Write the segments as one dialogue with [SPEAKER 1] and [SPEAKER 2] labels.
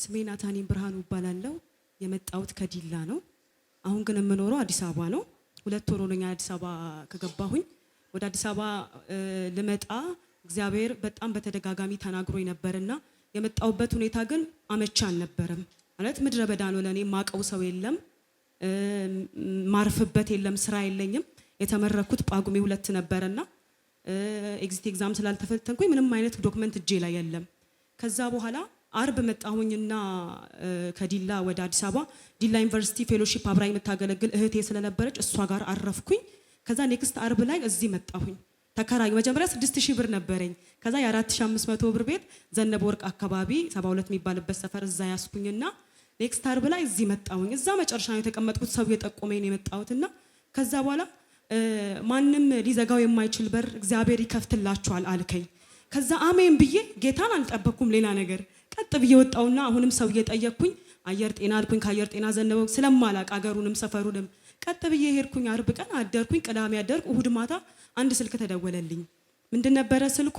[SPEAKER 1] ስሜ ናታኒ ብርሃኑ እባላለሁ። የመጣሁት ከዲላ ነው። አሁን ግን የምኖረው አዲስ አበባ ነው። 2 ወር ሆኖኛል አዲስ አበባ ከገባሁኝ። ወደ አዲስ አበባ ልመጣ እግዚአብሔር በጣም በተደጋጋሚ ተናግሮኝ ነበርና የመጣሁበት ሁኔታ ግን አመቻ አልነበረም። ማለት ምድረ በዳ ነው ለኔ። ማቀው ሰው የለም፣ ማርፍበት የለም፣ ስራ የለኝም። የተመረኩት ጳጉሜ 2 ነበርና ኤግዚት ኤግዛም ስላልተፈተንኩኝ ምንም አይነት ዶክመንት እጄ ላይ የለም። ከዛ በኋላ አርብ መጣሁኝና ከዲላ ወደ አዲስ አበባ ዲላ ዩኒቨርሲቲ ፌሎሺፕ አብራኝ የምታገለግል እህቴ ስለነበረች እሷ ጋር አረፍኩኝ። ከዛ ኔክስት አርብ ላይ እዚህ መጣሁኝ። ተከራይ መጀመሪያ 6000 ብር ነበረኝ። ከዛ የ4500 ብር ቤት ዘነበ ወርቅ አካባቢ 72 የሚባልበት ሰፈር እዛ ያስኩኝና ኔክስት አርብ ላይ እዚህ መጣሁኝ። እዛ መጨረሻ ነው የተቀመጥኩት። ሰው የጠቆመኝ ነው የመጣሁትና ከዛ በኋላ ማንም ሊዘጋው የማይችል በር እግዚአብሔር ይከፍትላችኋል አልከኝ። ከዛ አሜን ብዬ ጌታን አልጠበኩም ሌላ ነገር ቀጥ ብዬ ወጣውና አሁንም ሰው እየጠየቅኩኝ አየር ጤና አልኩኝ። ከአየር ጤና ዘነበው ስለማላቅ አገሩንም ሰፈሩንም ቀጥ ብዬ ሄድኩኝ። አርብ ቀን አደርኩኝ፣ ቅዳሜ አደርኩ። እሁድ ማታ አንድ ስልክ ተደወለልኝ። ምንድን ነበረ ስልኩ?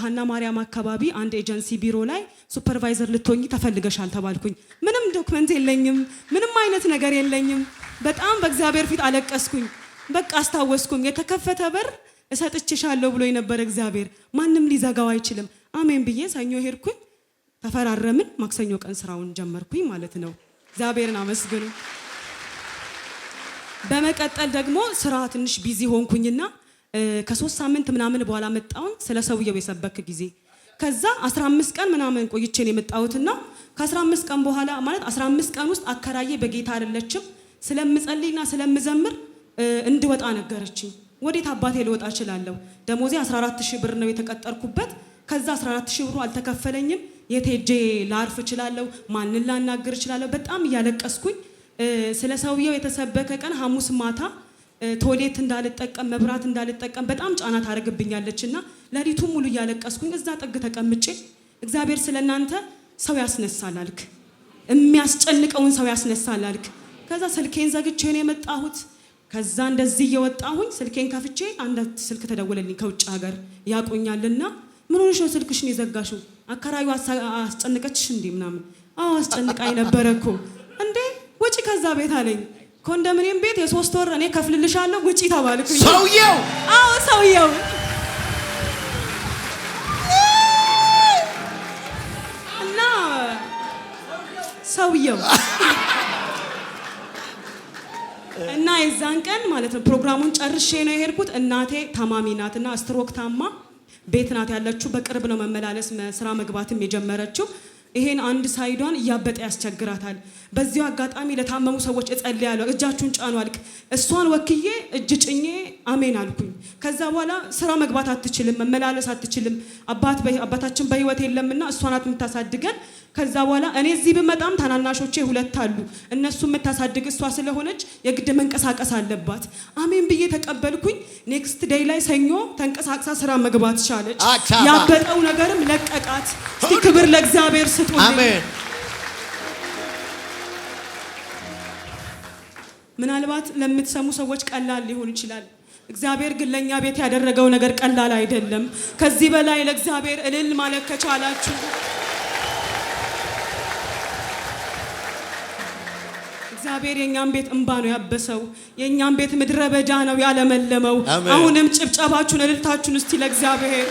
[SPEAKER 1] ሀና ማርያም አካባቢ አንድ ኤጀንሲ ቢሮ ላይ ሱፐርቫይዘር ልትሆኚ ተፈልገሻል ተባልኩኝ። ምንም ዶክመንት የለኝም፣ ምንም አይነት ነገር የለኝም። በጣም በእግዚአብሔር ፊት አለቀስኩኝ። በቃ አስታወስኩኝ። የተከፈተ በር እሰጥችሻለሁ ብሎ የነበረ እግዚአብሔር ማንም ሊዘጋው አይችልም። አሜን ብዬ ሰኞ ሄድኩኝ። ተፈራረምን። ማክሰኞ ቀን ስራውን ጀመርኩኝ ማለት ነው። እግዚአብሔርን አመስግኑ። በመቀጠል ደግሞ ስራ ትንሽ ቢዚ ሆንኩኝና ከ3 ሳምንት ምናምን በኋላ መጣሁኝ ስለ ሰውየው የሰበክ ጊዜ። ከዛ 15 ቀን ምናምን ቆይቼን የመጣሁትና ከ15 ቀን በኋላ ማለት 15 ቀን ውስጥ አከራዬ በጌታ አይደለችም። ስለምጸልይና ስለምዘምር እንድወጣ ነገረችኝ። ወዴት አባቴ ልወጣ እችላለሁ? ደሞዜ 14000 ብር ነው የተቀጠርኩበት። ከዛ 14000 ብሩ አልተከፈለኝም። የት ሄጄ ላርፍ እችላለሁ? ማንን ላናገር እችላለሁ? በጣም እያለቀስኩኝ ስለ ሰውየው የተሰበከ ቀን ሐሙስ ማታ ቶይሌት እንዳልጠቀም መብራት እንዳልጠቀም በጣም ጫና ታደርግብኛለችና ለሊቱን ሙሉ እያለቀስኩኝ እዛ ጥግ ተቀምጬ እግዚአብሔር ስለናንተ ሰው ያስነሳል አልክ፣ የሚያስጨንቀውን ሰው ያስነሳል አልክ። ከዛ ስልኬን ዘግቼ ነው የመጣሁት። ከዛ እንደዚህ እየወጣሁኝ ስልኬን ከፍቼ አንድ ስልክ ተደወለልኝ ከውጭ ሀገር ያቆኛልና ምን ሆነሽ ነው ስልክሽን የዘጋሽው? አከራዩ አስጨነቀችሽ እንዴ ምናምን? አዎ አስጨንቃኝ ነበረ እኮ። እንዴ ውጪ ከዛ ቤት አለኝ። ኮንዶሚኒየም ቤት የ3 ወር እኔ ከፍልልሻለሁ ውጪ ተባልኩኝ።
[SPEAKER 2] ሰውየው?
[SPEAKER 1] አዎ ሰውየው። እና ሰውየው እና የዛን ቀን ማለት ነው ፕሮግራሙን ጨርሼ ነው የሄድኩት። እናቴ ታማሚ ናትና ስትሮክ ታማ ቤት ናት ያለችው። በቅርብ ነው መመላለስ ስራ መግባትም የጀመረችው። ይሄን አንድ ሳይዷን እያበጠ ያስቸግራታል። በዚሁ አጋጣሚ ለታመሙ ሰዎች እጸልያለሁ፣ እጃችሁን ጫኑ አልክ። እሷን ወክዬ እጅ ጭኜ አሜን አልኩኝ። ከዛ በኋላ ስራ መግባት አትችልም፣ መመላለስ አትችልም። አባታችን በህይወት የለምና እሷ ናት የምታሳድገን። ከዛ በኋላ እኔ እዚህ ብመጣም ታናናሾቼ 2 አሉ። እነሱ የምታሳድግ እሷ ስለሆነች የግድ መንቀሳቀስ አለባት። አሜን ብዬ ተቀበልኩኝ። ኔክስት ዴይ ላይ ሰኞ ተንቀሳቅሳ ስራ መግባት ቻለች። ያበጠው ነገርም ለቀቃት። እስቲ ክብር ለእግዚአብሔር ስጡልኝ።
[SPEAKER 2] አሜን።
[SPEAKER 1] ምናልባት ለምትሰሙ ሰዎች ቀላል ሊሆን ይችላል። እግዚአብሔር ግን ለኛ ቤት ያደረገው ነገር ቀላል አይደለም። ከዚህ በላይ ለእግዚአብሔር እልል ማለት ከቻላችሁ እግዚአብሔር የኛን ቤት እንባ ነው ያበሰው። የኛን ቤት ምድረ በዳ ነው ያለመለመው። አሁንም ጭብጨባችሁን እልልታችሁን እስቲ ለእግዚአብሔር።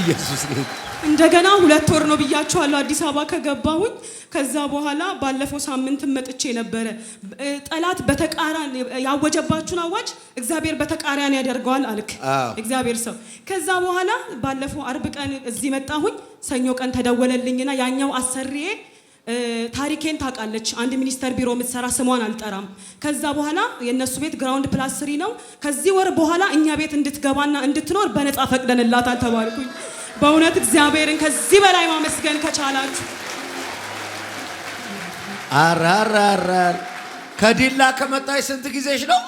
[SPEAKER 2] ኢየሱስ ነው።
[SPEAKER 1] እንደገና 2 ወር ነው ብያችኋለሁ አዲስ አበባ ከገባሁኝ። ከዛ በኋላ ባለፈው ሳምንት መጥቼ ነበረ። ጠላት በተቃራኒ ያወጀባችሁን አዋጅ እግዚአብሔር በተቃራኒ ያደርገዋል አልክ እግዚአብሔር ሰው። ከዛ በኋላ ባለፈው አርብ ቀን እዚህ መጣሁኝ። ሰኞ ቀን ተደወለልኝና ያኛው አሰሪዬ ታሪኬን ታውቃለች። አንድ ሚኒስተር ቢሮ የምትሰራ ስሟን አልጠራም። ከዛ በኋላ የነሱ ቤት ግራውንድ ፕላስ 3 ነው። ከዚህ ወር በኋላ እኛ ቤት እንድትገባና እንድትኖር በነፃ ፈቅደንላታል ተባልኩኝ። በእውነት እግዚአብሔርን ከዚህ በላይ ማመስገን ከቻላችሁ
[SPEAKER 2] አራራራ ከዲላ ከመጣሽ ስንት ጊዜሽ ነው?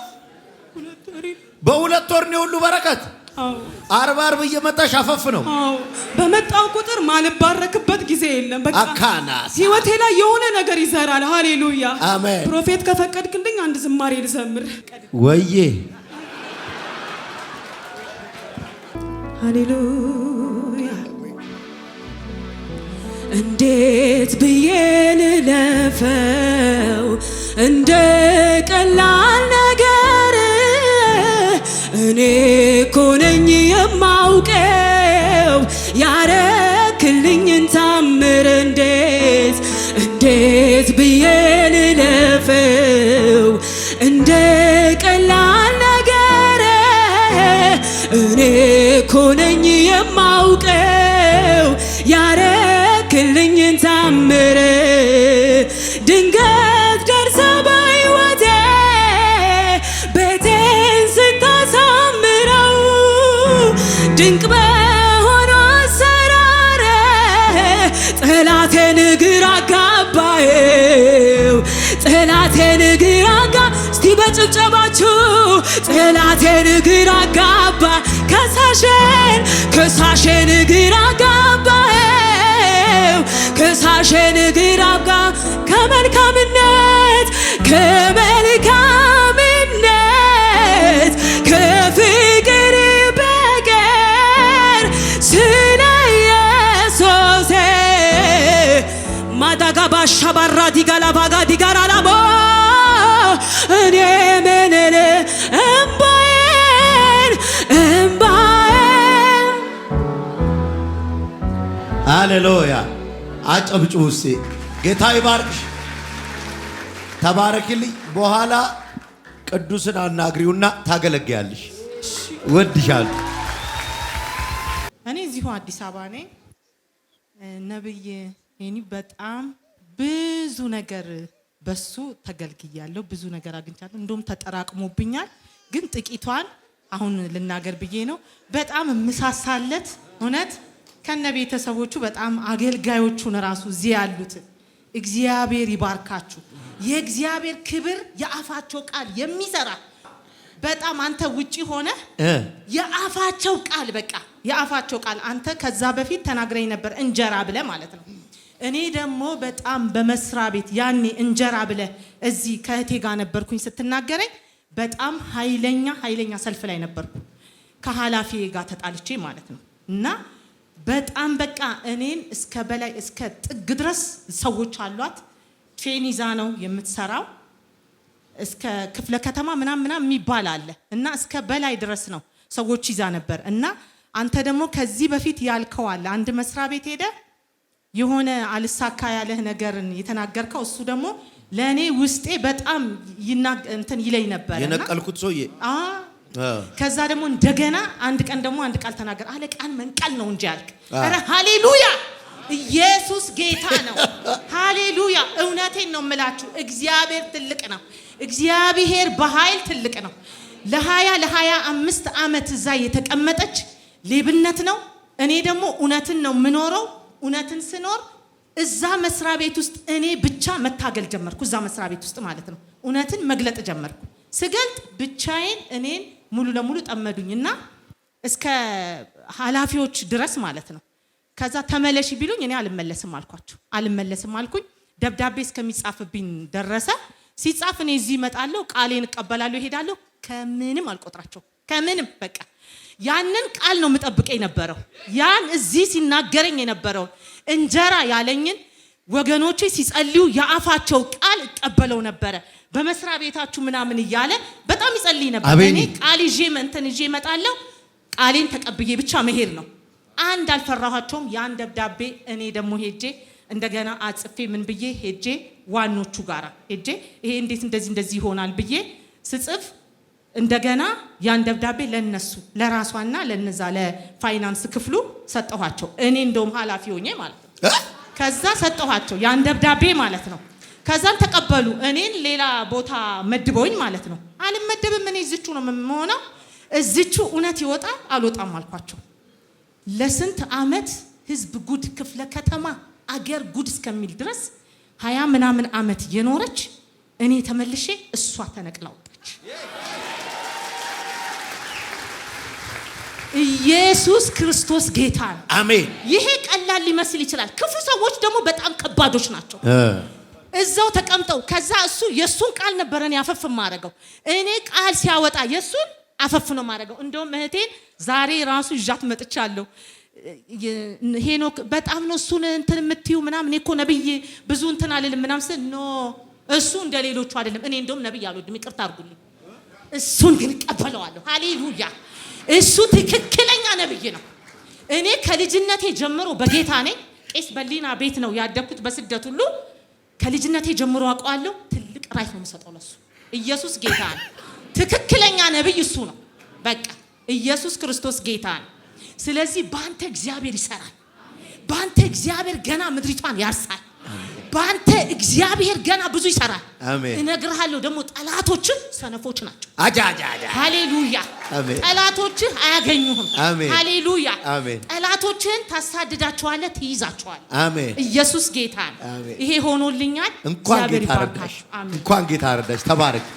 [SPEAKER 1] 2 ወር።
[SPEAKER 2] በ2 ወር ነው ሁሉ በረከት።
[SPEAKER 1] አዎ
[SPEAKER 2] አርብ እየመጣሽ አፈፍ ነው።
[SPEAKER 1] አዎ በመጣው ቁጥር ማልባረክበት ጊዜ የለም። በቃ
[SPEAKER 2] አካናስ
[SPEAKER 1] ህይወቴ ላይ የሆነ ነገር ይዘራል። ሃሌሉያ
[SPEAKER 2] አሜን።
[SPEAKER 1] ፕሮፌት ከፈቀድክልኝ አንድ ዝማሬ ልዘምር።
[SPEAKER 2] ወዬ
[SPEAKER 1] ሃሌሉያ እንዴት ብዬ ልለፈው እንደ ቀላል ነገር እኔ እኮ ነኝ የማውቀው ያረክልኝን ታምር እንዴት ብዬ ልለፈው እንደ ቀላል ነገር እኔ እኮ ነኝ የማውቀው ያረክልኝን ታምር ድንገት ደርሰ በሕይወቴ ቤቴን ስታሳምረው ድንቅ በሆነ አሰራር ጠላቴን ግራ አጋባኸው ጠላቴን ግራ እስቲ በጭብጨባችሁ ጠላቴን ግራ አጋባ ከሳሼን ግራ አጋባኸው ከሳሼን ግራ አጋ ከመልካምነት ከፍቅር በቀር ስለ ኢየሱስ ማዳጋባ ሻባራ ዲጋላ ባጋ ዲጋራላቦ እኔ ምንል እምባዬን
[SPEAKER 2] ሃሌሉያ አጨብጭቡ እስቲ። ጌታ ይባርክሽ። ተባረክልኝ። በኋላ ቅዱስን አናግሪውና ታገለግያለሽ። ወድሻለሁ።
[SPEAKER 3] እኔ እዚሁ አዲስ አበባ ነኝ። ነብይ እኔ በጣም ብዙ ነገር በሱ ተገልግያለሁ። ብዙ ነገር አግኝቻለሁ። እንደውም ተጠራቅሞብኛል። ግን ጥቂቷን አሁን ልናገር ብዬ ነው። በጣም ምሳሳለት እውነት ከነ ቤተሰቦቹ በጣም አገልጋዮቹን ራሱ እዚህ ያሉት እግዚአብሔር ይባርካችሁ። የእግዚአብሔር ክብር የአፋቸው ቃል የሚሰራ በጣም አንተ ውጪ ሆነ የአፋቸው ቃል በቃ የአፋቸው ቃል አንተ ከዛ በፊት ተናግረኝ ነበር እንጀራ ብለ ማለት ነው። እኔ ደግሞ በጣም በመስሪያ ቤት ያኔ እንጀራ ብለ እዚህ ከእህቴ ጋር ነበርኩኝ ስትናገረኝ በጣም ኃይለኛ ሰልፍ ላይ ነበርኩ ከኃላፊዬ ጋር ተጣልቼ ማለት ነው። እና በጣም በቃ እኔን እስከ በላይ እስከ ጥግ ድረስ ሰዎች አሏት። ፌኒዛ ነው የምትሰራው እስከ ክፍለ ከተማ ምናምን የሚባል አለ እና እስከ በላይ ድረስ ነው ሰዎች ይዛ ነበር። እና አንተ ደግሞ ከዚህ በፊት ያልከው አለ አንድ መስሪያ ቤት ሄደ የሆነ አልሳካ ያለህ ነገርን የተናገርከው እሱ ደግሞ ለኔ ውስጤ በጣም እንትን ይለኝ ነበር
[SPEAKER 2] የነቀልኩት ሰውዬ
[SPEAKER 3] ከዛ ደግሞ እንደገና አንድ ቃል ተናገር አለ። ቃል መንቀል ነው እንጂ ያልክ አረ ሃሌሉያ ኢየሱስ ጌታ ነው። ሃሌሉያ እውነቴን ነው የምላችሁ። እግዚአብሔር ትልቅ ነው። እግዚአብሔር በኃይል ትልቅ ነው። ለ25 ዓመት እዛ የተቀመጠች ሌብነት ነው። እኔ ደግሞ እውነትን ነው የምኖረው። እውነትን ስኖር እዛ መስሪያ ቤት ውስጥ እኔ ብቻ መታገል ጀመርኩ። እዛ መስሪያ ቤት ውስጥ ማለት ነው እውነትን መግለጥ ጀመርኩ። ስገልጥ ብቻዬን እኔን ሙሉ ለሙሉ ጠመዱኝና እስከ ኃላፊዎች ድረስ ማለት ነው። ከዛ ተመለሽ ቢሉኝ እኔ አልመለስም አልኩኝ። ደብዳቤ እስከሚጻፍብኝ ደረሰ። ሲጻፍ እኔ እዚህ እመጣለሁ፣ ቃሌን እቀበላለሁ፣ እሄዳለሁ። ከምንም አልቆጥራቸው ከምንም በቃ ያንን ቃል ነው የምጠብቀኝ ነበረው። ያን እዚህ ሲናገረኝ የነበረው እንጀራ ያለኝን ወገኖቼ ሲጸልዩ የአፋቸው ቃል እቀበለው ነበረ። በመስሪያ ቤታችሁ ምናምን እያለ በጣም ይጸልይ ነበር። እኔ ቃል ይዤ እመጣለሁ። ቃሌን ተቀብዬ ብቻ መሄድ ነው። አንድ አልፈራኋቸውም። ያን ደብዳቤ እኔ ደግሞ ሄጄ እንደገና አጽፌ ምን ብዬ ሄጄ ዋኖቹ ጋራ ሄጄ ይሄ እንዴት እንደዚህ ይሆናል ብዬ ስጽፍ እንደገና ያን ደብዳቤ ለነሱ ለራሷና ለነዛ ለፋይናንስ ክፍሉ ሰጠኋቸው። እኔ እንደውም ኃላፊ ሆኜ ማለት ነው። ከዛ ሰጠኋቸው ያን ደብዳቤ ማለት ነው። ከዛን ተቀበሉ። እኔን ሌላ ቦታ መድበውኝ ማለት ነው። አልመደብም እኔ እዚቹ ነው የምሆነው። እዚቹ እውነት ይወጣል አልወጣም አልኳቸው። ለስንት ዓመት ህዝብ ጉድ ክፍለ ከተማ አገር ጉድ እስከሚል ድረስ 20 ምናምን ዓመት የኖረች እኔ ተመልሼ እሷ ተነቅላ ወጣች። ኢየሱስ ክርስቶስ ጌታ ነው።
[SPEAKER 2] አሜን።
[SPEAKER 3] ይሄ ቀላል ሊመስል ይችላል። ክፉ ሰዎች ደግሞ በጣም ከባዶች ናቸው። እዛው ተቀምጠው ከዛ እሱ የሱን ቃል ነበረን ያፈፍ ማረገው። እኔ ቃል ሲያወጣ የሱን አፈፍ ነው ማረገው። እንደውም እህቴን ዛሬ ራሱ ይዣት መጥቻለሁ። ሄኖክ በጣም ነው እሱን እንትን የምትዩ ምናምን እኔ እኮ ነብይ ብዙ እንትን አልልም ምናምን ስል ኖ እሱ እንደሌሎቹ አይደለም። እኔ እንደውም ነብይ አልወድም፣ ይቅርታ አድርጉልኝ። እሱን ግን እቀበለዋለሁ። ሃሌሉያ! እሱ ትክክለኛ ነብይ ነው። እኔ ከልጅነቴ ጀምሮ በጌታ ነኝ። ቄስ በሊና ቤት ነው ያደግኩት። በስደት ሁሉ ከልጅነቴ ጀምሮ አውቀዋለሁ። ትልቅ ራይት ነው የምሰጠው ለሱ። ኢየሱስ ጌታ ነው። ትክክለኛ ነብይ እሱ ነው። በቃ ኢየሱስ ክርስቶስ ጌታ ነው። ስለዚህ ባንተ እግዚአብሔር ይሰራል። ባንተ እግዚአብሔር ገና ምድሪቷን ያርሳል። ባንተ እግዚአብሔር ገና ብዙ ይሰራል።
[SPEAKER 2] አሜን።
[SPEAKER 3] እነግርሃለሁ ደግሞ ጠላቶችህ ሰነፎች ናቸው።
[SPEAKER 2] አጃጃጃ
[SPEAKER 3] ሃሌሉያ! ጠላቶችህ አያገኙህም። ሃሌሉያ! ጠላቶችህን ታሳድዳቸዋለህ፣ ትይዛቸዋለህ።
[SPEAKER 2] አሜን።
[SPEAKER 3] ኢየሱስ ጌታ ነው። ይሄ ሆኖልኛል።
[SPEAKER 2] እንኳን ጌታ ረዳሽ። እንኳን ጌታ ረዳሽ። ተባረክ።